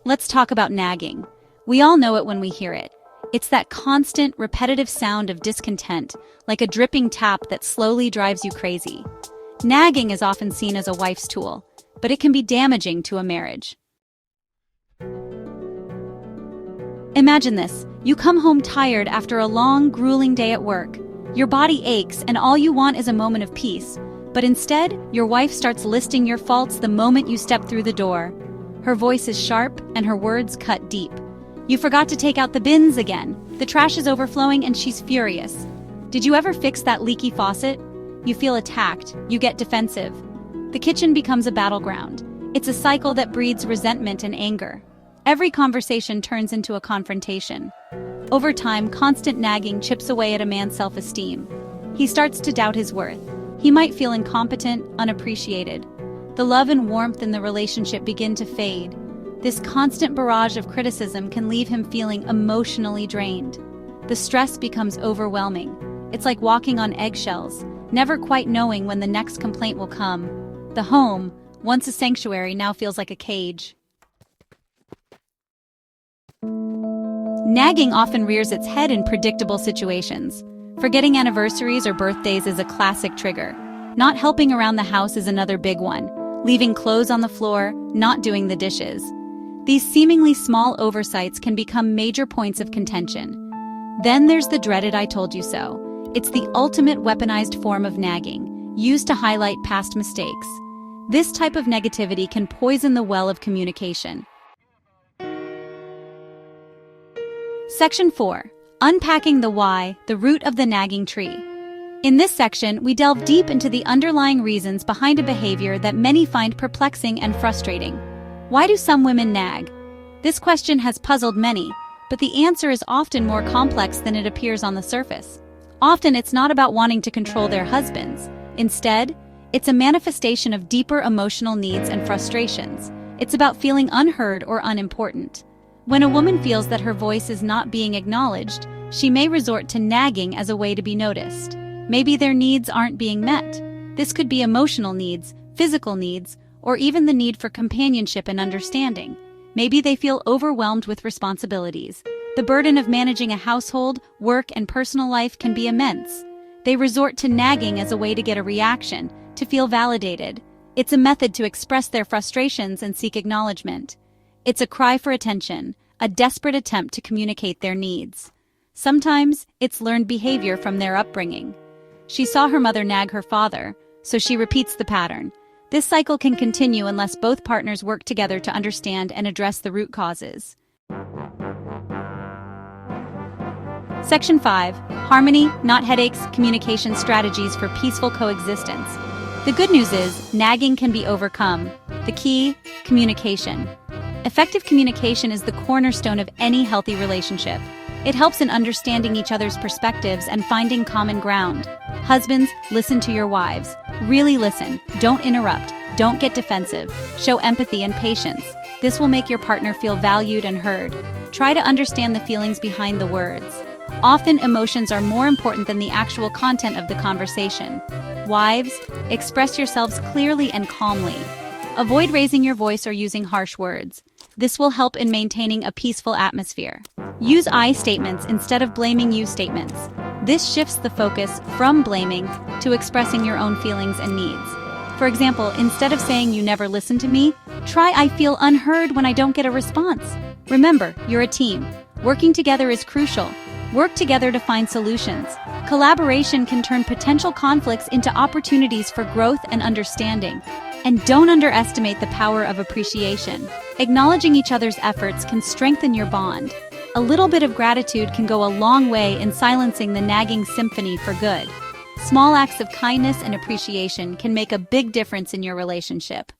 Let's talk about nagging. We all know it when we hear it. It's that constant, repetitive sound of discontent, like a dripping tap that slowly drives you crazy. Nagging is often seen as a wife's tool, but it can be damaging to a marriage. Imagine this. You come home tired after a long, grueling day at work. Your body aches and all you want is a moment of peace. But instead, your wife starts listing your faults the moment you step through the door. Her voice is sharp and her words cut deep. You forgot to take out the bins again. The trash is overflowing and she's furious. Did you ever fix that leaky faucet? You feel attacked. You get defensive. The kitchen becomes a battleground. It's a cycle that breeds resentment and anger. Every conversation turns into a confrontation. Over time, constant nagging chips away at a man's self-esteem. He starts to doubt his worth. He might feel incompetent, unappreciated. The love and warmth in the relationship begin to fade. This constant barrage of criticism can leave him feeling emotionally drained. The stress becomes overwhelming. It's like walking on eggshells, never quite knowing when the next complaint will come. The home, once a sanctuary, now feels like a cage. Nagging often rears its head in predictable situations. Forgetting anniversaries or birthdays is a classic trigger. Not helping around the house is another big one. Leaving clothes on the floor, not doing the dishes. These seemingly small oversights can become major points of contention. Then there's the dreaded "I told you so." It's the ultimate weaponized form of nagging, used to highlight past mistakes. This type of negativity can poison the well of communication. Section 4. Unpacking the why, the root of the nagging tree. In this section, we delve deep into the underlying reasons behind a behavior that many find perplexing and frustrating. Why do some women nag? This question has puzzled many, but the answer is often more complex than it appears on the surface. Often it's not about wanting to control their husbands. Instead, it's a manifestation of deeper emotional needs and frustrations. It's about feeling unheard or unimportant. When a woman feels that her voice is not being acknowledged, she may resort to nagging as a way to be noticed. Maybe their needs aren't being met. This could be emotional needs, physical needs, or even the need for companionship and understanding. Maybe they feel overwhelmed with responsibilities. The burden of managing a household, work, and personal life can be immense. They resort to nagging as a way to get a reaction, to feel validated. It's a method to express their frustrations and seek acknowledgement. It's a cry for attention, a desperate attempt to communicate their needs. Sometimes it's learned behavior from their upbringing. She saw her mother nag her father, so she repeats the pattern. This cycle can continue unless both partners work together to understand and address the root causes. Section 5. Harmony, not headaches, communication strategies for peaceful coexistence. The good news is, nagging can be overcome. The key, communication. Effective communication is the cornerstone of any healthy relationship. It helps in understanding each other's perspectives and finding common ground. Husbands, listen to your wives. Really listen. Don't interrupt. Don't get defensive. Show empathy and patience. This will make your partner feel valued and heard. Try to understand the feelings behind the words. Often, emotions are more important than the actual content of the conversation. Wives, express yourselves clearly and calmly. Avoid raising your voice or using harsh words. This will help in maintaining a peaceful atmosphere. Use I statements instead of blaming you statements. This shifts the focus from blaming to expressing your own feelings and needs. For example, instead of saying "you never listen to me," try "I feel unheard when I don't get a response." Remember, you're a team. Working together is crucial. Work together to find solutions. Collaboration can turn potential conflicts into opportunities for growth and understanding. And don't underestimate the power of appreciation. Acknowledging each other's efforts can strengthen your bond. A little bit of gratitude can go a long way in silencing the nagging symphony for good. Small acts of kindness and appreciation can make a big difference in your relationship.